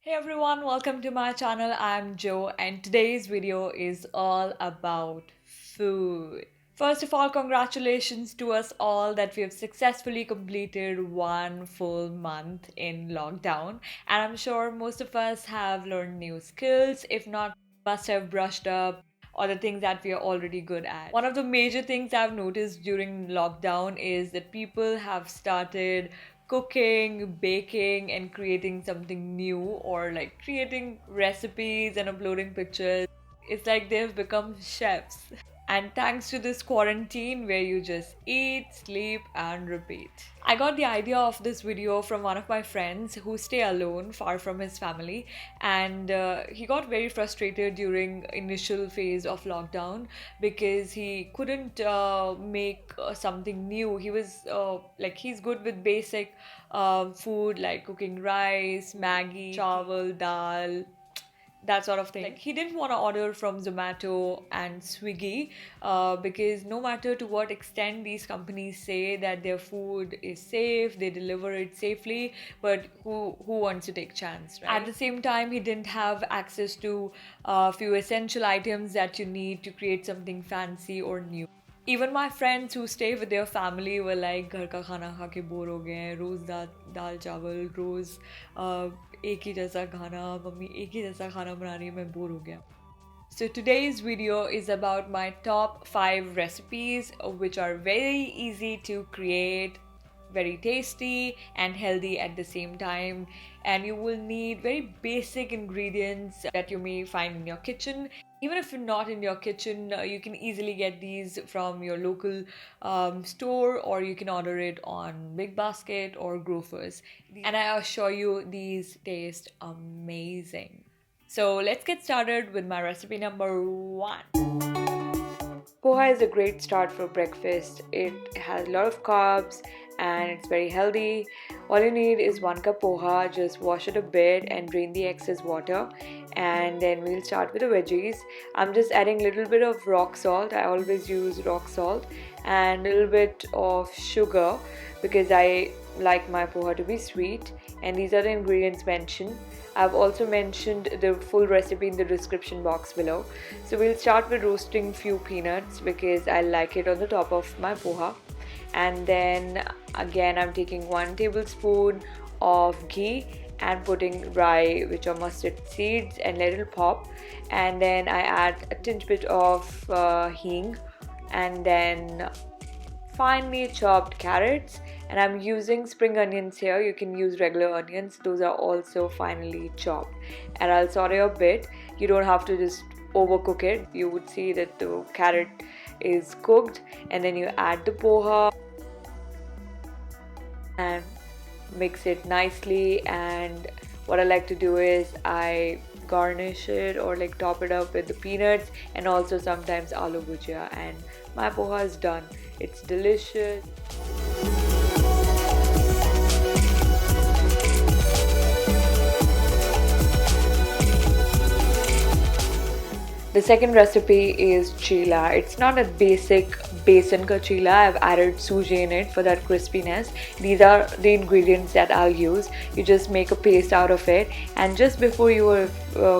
Hey everyone, welcome to my channel. I'm Joe and today's video is all about food. First of all, congratulations to us all that we have successfully completed one full month in lockdown. And I'm sure most of us have learned new skills, if not, must have brushed up or the things that we are already good at. One of the major things I've noticed during lockdown is that people have started cooking, baking, and creating something new, or like creating recipes and uploading pictures. It's like they've become chefs. And thanks to this quarantine where you just eat, sleep, and repeat. I got the idea of this video from one of my friends who stay alone far from his family, and he got very frustrated during initial phase of lockdown because he couldn't make something new. He was like he's good with basic food like cooking rice, Maggi, chawal, dal, that sort of thing. Like he didn't want to order from Zomato and Swiggy because no matter to what extent these companies say that their food is safe, they deliver it safely, but who wants to take chance, right? At the same time, he didn't have access to a few essential items that you need to create something fancy or new. Even my friends who stay with their family were like, घर का खाना खा के bore हो गए हैं, रोज दाल चावल, रोज एक ही जैसा खाना, मम्मी एक ही जैसा खाना बना रही है, मैं बोर हो गया. So today's video is about my top 5 recipes which are very easy to create, very tasty and healthy at the same time, and you will need very basic ingredients that you may find in your kitchen. Even if you're not in your kitchen, you can easily get these from your local store, or you can order it on Big Basket or Grofers. And I assure you, these taste amazing. So let's get started with my recipe number 1. Poha is a great start for breakfast. It has a lot of carbs and it's very healthy. All you need is 1 cup poha. Just wash it a bit and drain the excess water. And then we'll start with the veggies. I'm just adding a little bit of rock salt. I always use rock salt and a little bit of sugar because I like my poha to be sweet. And these are the ingredients mentioned. I've also mentioned the full recipe in the description box below. So we'll start with roasting few peanuts because I like it on the top of my poha. And then again I'm taking 1 tablespoon of ghee and putting rye, which are mustard seeds, and let it pop. And then I add a tinge bit of hing, and then finely chopped carrots, and I'm using spring onions here. You can use regular onions, those are also finely chopped. And I'll saute a bit. You don't have to just overcook it. You would see that the carrot is cooked, and then you add the poha and mix it nicely. And what I like to do is I garnish it or like top it up with the peanuts and also sometimes aloo bhujia, and my poha is done. It's delicious. The second recipe is Cheela. It's not a basic besan ka Cheela. I've added suji in it for that crispiness. These are the ingredients that I'll use. You just make a paste out of it, and just before you are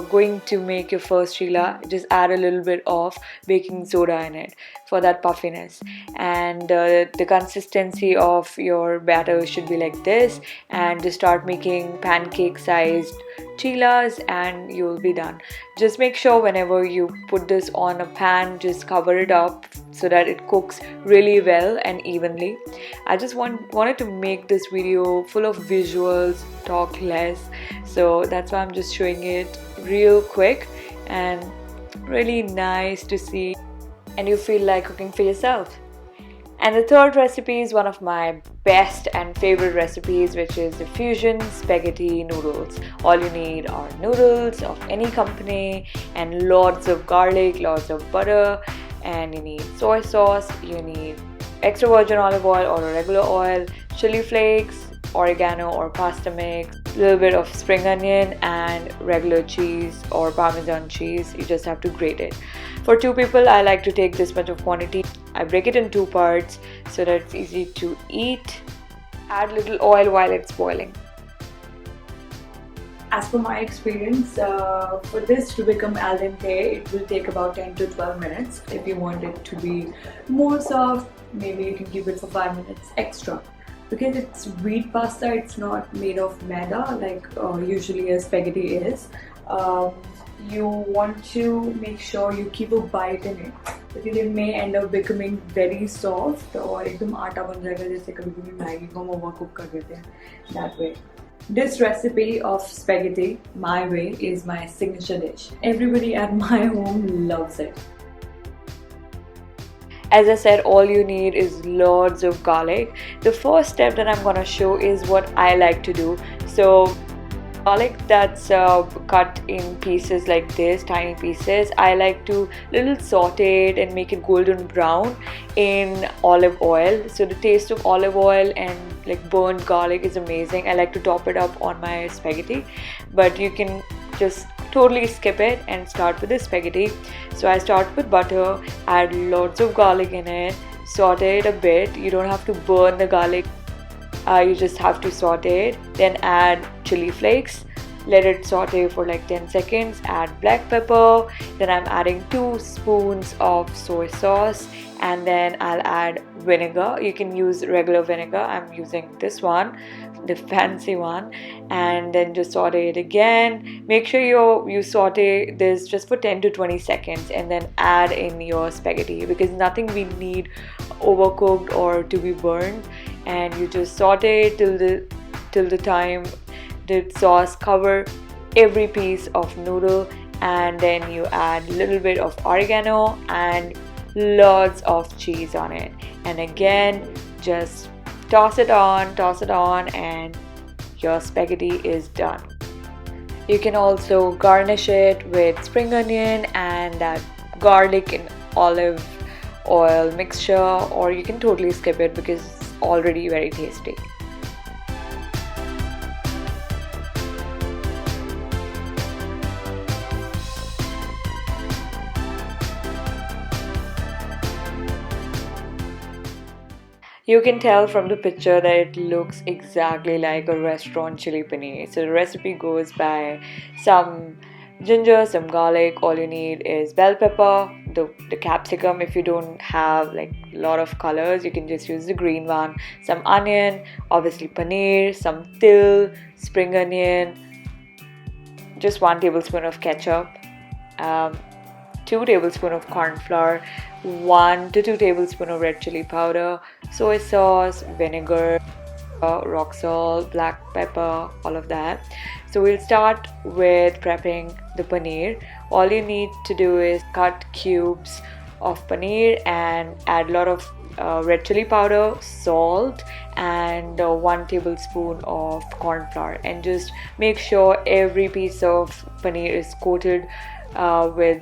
going to make your first Cheela, just add a little bit of baking soda in it for that puffiness. And the consistency of your batter should be like this, and just start making pancake sized Cheelas and you'll be done. Just make sure whenever you put this on a pan, just cover it up so that it cooks really well and evenly. I just wanted to make this video full of visuals, talk less, so that's why I'm just showing it real quick and really nice to see, and you feel like cooking for yourself. And the third recipe is one of my best and favorite recipes, which is the fusion spaghetti noodles. All you need are noodles of any company and lots of garlic, lots of butter, and you need soy sauce, you need extra virgin olive oil or a regular oil, chili flakes, oregano or pasta mix, a little bit of spring onion, and regular cheese or parmesan cheese. You just have to grate it. For 2 people, I like to take this much of quantity. I break it in 2 parts so that it's easy to eat. Add little oil while it's boiling. as per my experience, for this to become al dente, it will take about 10 to 12 minutes. If you want it to be more soft, maybe you can keep it for 5 minutes extra. Because it's wheat pasta, it's not made of maida like usually a spaghetti is. You want to make sure you keep a bite in it, because it may end up becoming very soft और एकदम आटा बन जाएगा जैसे कभी-कभी Maggi को हम overcook कर देते हैं. That way. This recipe of spaghetti, my way, is my signature dish. Everybody at my home loves it. As I said, all you need is lots of garlic. The first step that I'm gonna show is what I like to do. So garlic that's cut in pieces like this, tiny pieces, I like to little saute it and make it golden brown in olive oil. So the taste of olive oil and like burnt garlic is amazing. I like to top it up on my spaghetti, but you can just totally skip it and start with the spaghetti. So I start with butter, add lots of garlic in it, saute it a bit. You don't have to burn the garlic, you just have to saute it. Then add chili flakes, let it saute for like 10 seconds, add black pepper. Then I'm adding 2 spoons of soy sauce, and then I'll add vinegar. You can use regular vinegar, I'm using this one, the fancy one. And then just saute it again. Make sure you saute this just for 10 to 20 seconds and then add in your spaghetti, because nothing we need overcooked or to be burned. And you just saute it till the time the sauce cover every piece of noodle, and then you add a little bit of oregano and lots of cheese on it, and again just toss it on, and your spaghetti is done. You can also garnish it with spring onion and that garlic and olive oil mixture, or you can totally skip it because it's already very tasty. You can tell from the picture that it looks exactly like a restaurant chili paneer. So the recipe goes by some ginger, some garlic. All you need is bell pepper, the capsicum. If you don't have like a lot of colors, you can just use the green one. Some onion, obviously paneer, some til, spring onion, just 1 tablespoon of ketchup, 2 tablespoons of corn flour, 1 to 2 tablespoons of red chili powder, soy sauce, vinegar, rock salt, black pepper, all of that. So we'll start with prepping the paneer. All you need to do is cut cubes of paneer and add a lot of red chili powder, salt, and 1 tablespoon of corn flour, and just make sure every piece of paneer is coated with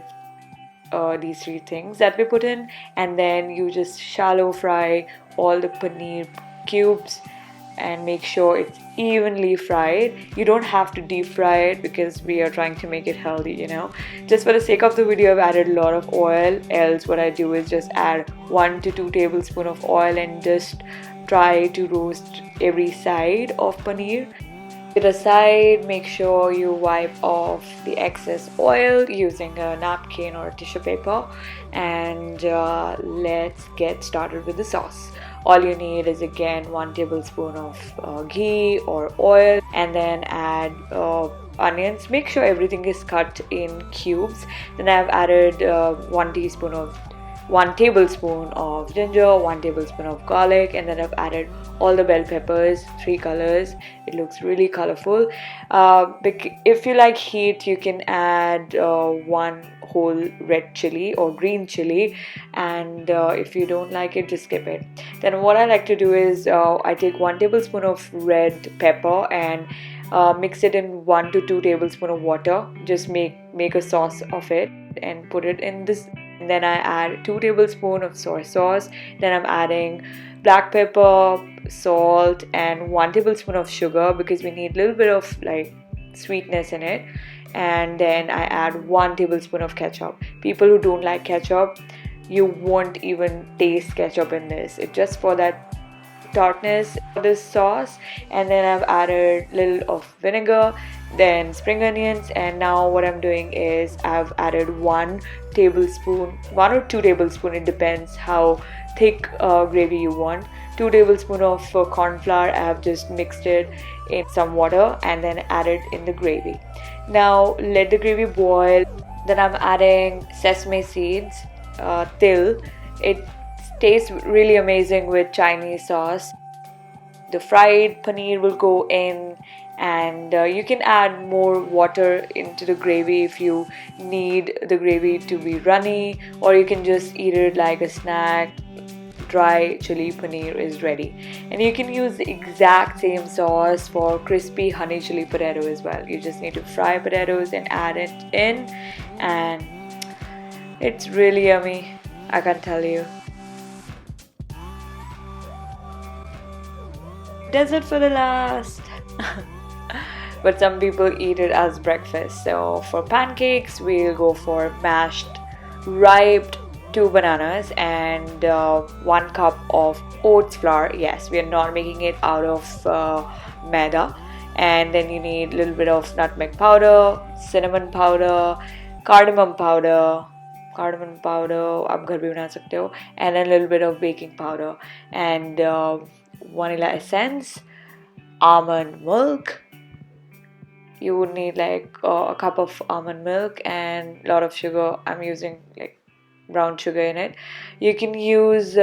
these 3 things that we put in. And then you just shallow fry all the paneer cubes and make sure it's evenly fried. You don't have to deep fry it because we are trying to make it healthy, you know. Just for the sake of the video, I've added a lot of oil. Else what I do is just add 1 to 2 tablespoons of oil and just try to roast every side of paneer. It aside, make sure you wipe off the excess oil using a napkin or a tissue paper, and let's get started with the sauce. All you need is again 1 tablespoon of ghee or oil, and then add onions. Make sure everything is cut in cubes. Then I've added 1 tablespoon of ginger, 1 tablespoon of garlic, and then I've added all the bell peppers, 3 colors. It looks really colorful. If you like heat, you can add 1 whole red chili or green chili, and if you don't like it, just skip it. Then what I like to do is I take 1 tablespoon of red pepper and mix it in 1 to 2 tablespoons of water. Just make a sauce of it and put it in this. And then I add 2 tablespoons of soy sauce. Then I'm adding black pepper, salt, and 1 tablespoon of sugar because we need a little bit of like sweetness in it. And then I add 1 tablespoon of ketchup. People who don't like ketchup, you won't even taste ketchup in this. It's just for that tartness of this sauce. And then I've added a little of vinegar. then spring onions. And now what I'm doing is I've added 1 or 2 tablespoon, it depends how thick gravy you want. 2 tablespoon of corn flour. I have just mixed it in some water and then added in the gravy. Now let the gravy boil. Then I'm adding sesame seeds, til. It tastes really amazing with Chinese sauce. The fried paneer will go in, and you can add more water into the gravy if you need the gravy to be runny, or you can just eat it like a snack. Dry chili paneer is ready, and you can use the exact same sauce for crispy honey chili potato as well. You just need to fry potatoes and add it in, and it's really yummy, I can tell you. Dessert for the last. But some people eat it as breakfast. So for pancakes, we'll go for mashed, ripe 2 bananas and 1 cup of oats flour. Yes, we are not making it out of maida. And then you need a little bit of nutmeg powder, cinnamon powder, cardamom powder. Cardamom powder आप घर भी बना सकते हो, and then a little bit of baking powder and vanilla essence, almond milk. You would need like a cup of almond milk and a lot of sugar. I'm using like brown sugar in it. You can use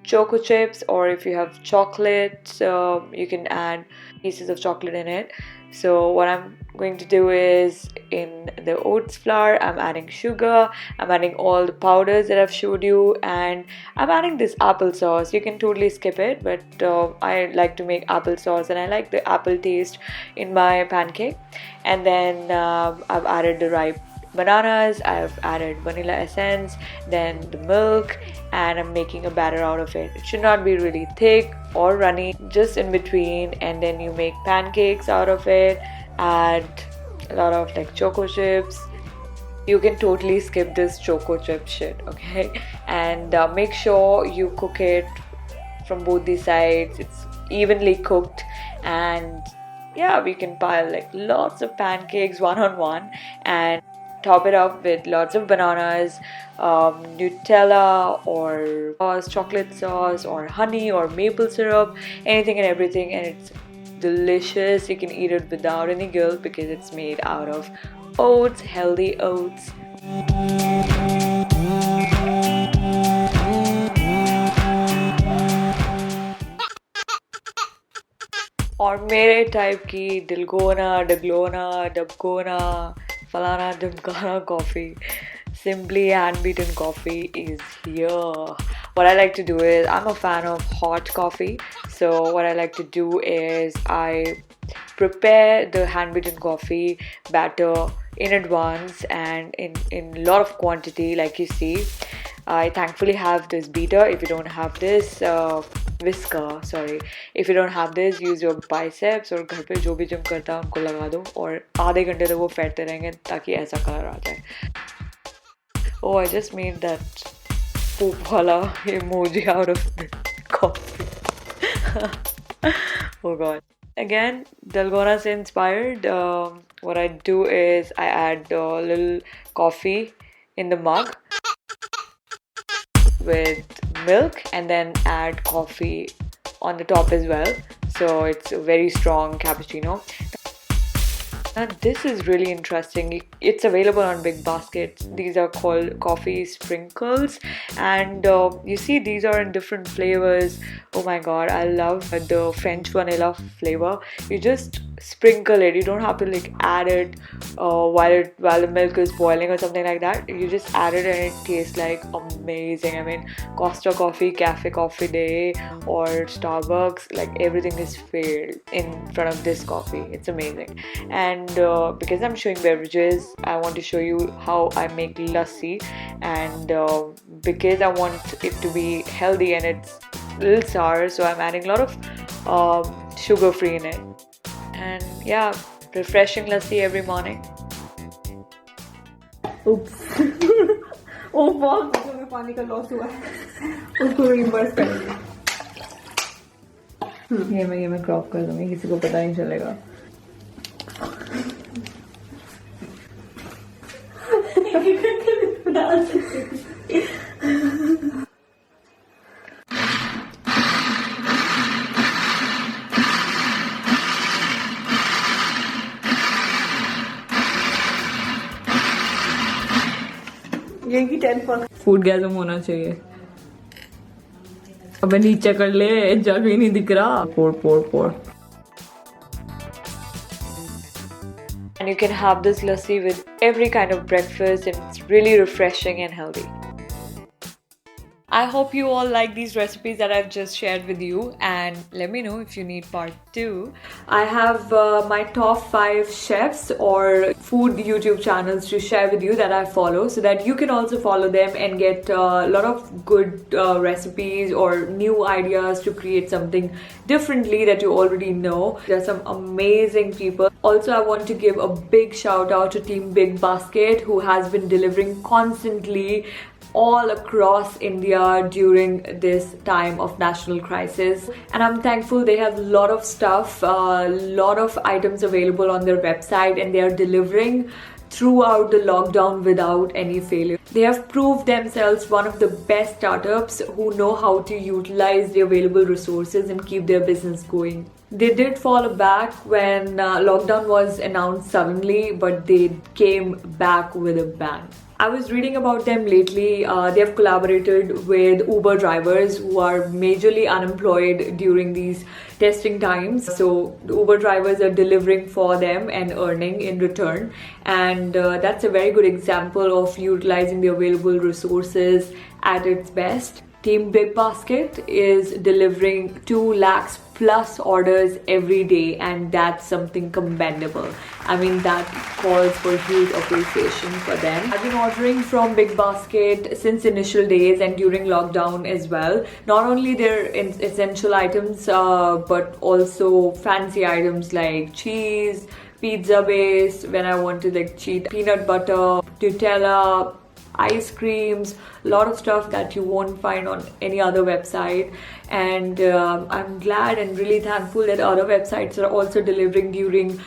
choco chips, or if you have chocolate, you can add pieces of chocolate in it. So what I'm going to do is, in the oats flour, I'm adding sugar, I'm adding all the powders that I've showed you, and I'm adding this applesauce. You can totally skip it, but I like to make applesauce and I like the apple taste in my pancake. And then I've added the ripe bananas, I've added vanilla essence, then the milk, and I'm making a batter out of it. It should not be really thick or runny, just in between. And then you make pancakes out of it, add a lot of like choco chips. You can totally skip this choco chip shit, okay? And make sure you cook it from both the sides, it's evenly cooked. And yeah, we can pile like lots of pancakes one on one and top it up with lots of bananas, Nutella or sauce, chocolate sauce or honey or maple syrup, anything and everything, and it's delicious. You can eat it without any guilt because it's made out of oats, healthy oats. और मेरे type की दिलगोना, डगलोना, डबगोना, falana dimkana coffee, simply hand-beaten coffee is here. What I like to do is, I'm a fan of hot coffee, so what I like to do is I prepare the hand-beaten coffee batter in advance and in a lot of quantity, like you see. I thankfully have this beater. If you don't have this, whisker, sorry, if you don't have this, use your biceps और घर पे जो भी gym करता है उनको लगा दो और आधे घंटे तक वो फेंटते रहेंगे ताकि ऐसा कलर आ जाए. Oh, I just made that poop wala emoji out of the coffee. Oh god. Again, Dalgona se inspired. What I do is I add a little coffee in the mug with milk and then add coffee on the top as well, so it's a very strong cappuccino. Now this is really interesting. It's available on Big Baskets. These are called coffee sprinkles, and you see these are in different flavors. Oh my god, I love the French vanilla flavor. You just sprinkle it. You don't have to like add it while the milk is boiling or something like that. You just add it and it tastes like amazing. I mean, Costa Coffee, Cafe Coffee Day or Starbucks, like everything is filled in front of this coffee. It's amazing. And because I'm showing beverages, I want to show you how I make lassi, and because I want it to be healthy and it's a little sour, so I'm adding a lot of sugar free in it. And yeah, refreshing lassi every morning. Oops. Oh बहुत मुझे में पानी का loss हुआ है, उसको reverse करेंगे. ये मैं क्रॉप कर दूंगी, किसी को पता नहीं चलेगा. यही 10%. फूड गैसम होना चाहिए. अबे नीचे कर ले, जग ही नहीं दिख रहा. Pour. And you can have this lassi with every kind of breakfast, and it's really refreshing and healthy. I hope you all like these recipes that I've just shared with you, and let me know if you need part 2. I have my top 5 chefs or food YouTube channels to share with you that I follow, so that you can also follow them and get a lot of good recipes or new ideas to create something differently that you already know. There's some amazing people. Also, I want to give a big shout out to Team Big Basket, who has been delivering constantly all across India during this time of national crisis, and I'm thankful they have a lot of stuff, a lot of items available on their website, and they are delivering throughout the lockdown without any failure. They have proved themselves one of the best startups who know how to utilize the available resources and keep their business going. They did fall back when lockdown was announced suddenly, but they came back with a bang. I was reading about them lately. They have collaborated with Uber drivers who are majorly unemployed during these testing times. So the Uber drivers are delivering for them and earning in return. And that's a very good example of utilizing the available resources at its best. Team Big Basket is delivering 2 lakhs plus orders every day, and that's something commendable. I mean, that calls for huge appreciation for them. I've been ordering from Big Basket since initial days and during lockdown as well. Not only their essential items, but also fancy items like cheese, pizza base, when I want to like cheat, peanut butter, Nutella, ice creams, a lot of stuff that you won't find on any other website. And I'm glad and really thankful that other websites are also delivering during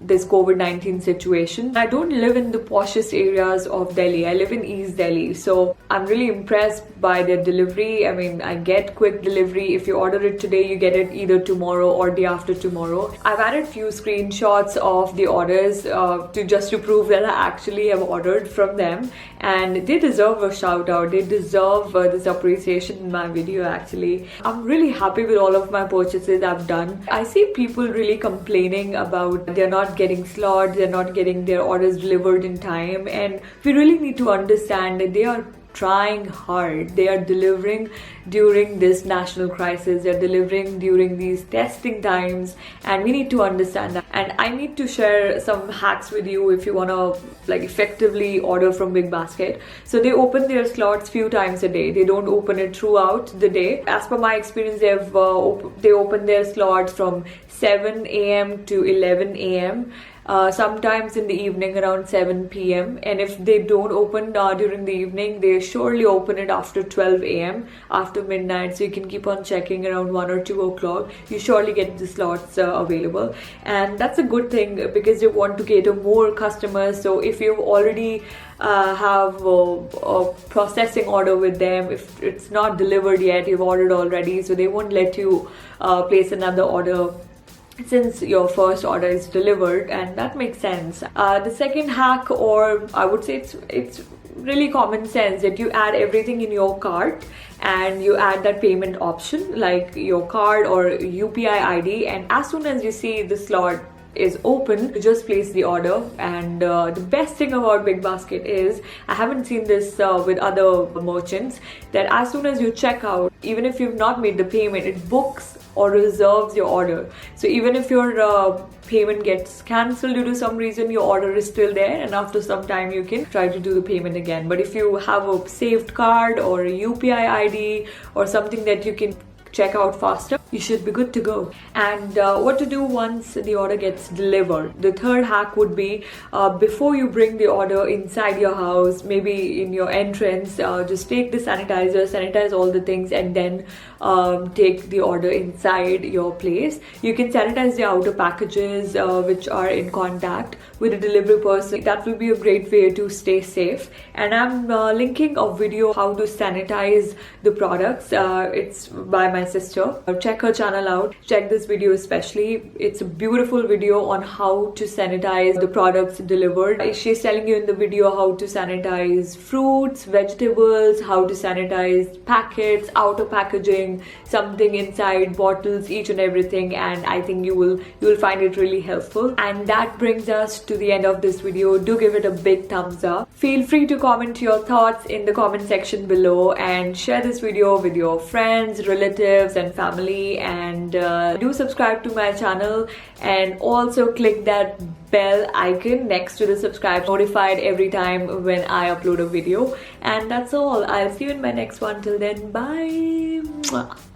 this COVID-19 situation. I don't live in the poshest areas of Delhi. I live in East Delhi. So I'm really impressed by their delivery. I mean, I get quick delivery. If you order it today, you get it either tomorrow or day after tomorrow. I've added few screenshots of the orders to prove that I actually have ordered from them. And they deserve a shout out. They deserve this appreciation in my video actually. I'm really happy with all of my purchases I've done. I see people really complaining about they're not getting slots, they're not getting their orders delivered in time, and we really need to understand that they are trying hard. They are delivering during this national crisis, they're delivering during these testing times, and we need to understand that. And I need to share some hacks with you if you want to like effectively order from Big Basket. So they open their slots few times a day. They don't open it throughout the day. As per my experience, they open their slots from 7 a.m. to 11 a.m. Sometimes in the evening around 7 p.m. and if they don't open during the evening, they surely open it after 12 a.m. after midnight, so you can keep on checking around 1 or 2 o'clock. You surely get the slots available, and that's a good thing because you want to cater more customers. So if you already have a processing order with them, if it's not delivered yet, you've ordered already, so they won't let you place another order since your first order is delivered, and that makes sense. The second hack, or I would say it's really common sense, that you add everything in your cart and you add that payment option like your card or UPI ID, and as soon as you see the slot is open, you just place the order. And the best thing about Big Basket is, I haven't seen this with other merchants, that as soon as you check out, even if you've not made the payment, it books or reserves your order. So even if your payment gets cancelled due to some reason, your order is still there, and after some time you can try to do the payment again. But if you have a saved card or a UPI ID or something that you can check out faster, you should be good to go. And what to do once the order gets delivered. The third hack would be, before you bring the order inside your house, maybe in your entrance, just take the sanitizer, sanitize all the things, and then take the order inside your place. You can sanitize the outer packages which are in contact with a delivery person. That will be a great way to stay safe. And I'm linking a video how to sanitize the products. It's by my sister. Check her channel out. Check this video especially. It's a beautiful video on how to sanitize the products delivered. She's telling you in the video how to sanitize fruits, vegetables, how to sanitize packets, outer packaging, something inside bottles, each and everything, and I think you will find it really helpful. And that brings us to the end of this video. Do give it a big thumbs up. Feel free to comment your thoughts in the comment section below and share this video with your friends, relatives and family, and do subscribe to my channel and also click that bell icon next to the subscribe, notified every time when I upload a video. And that's all. I'll see you in my next one. Till then, bye. Mwah.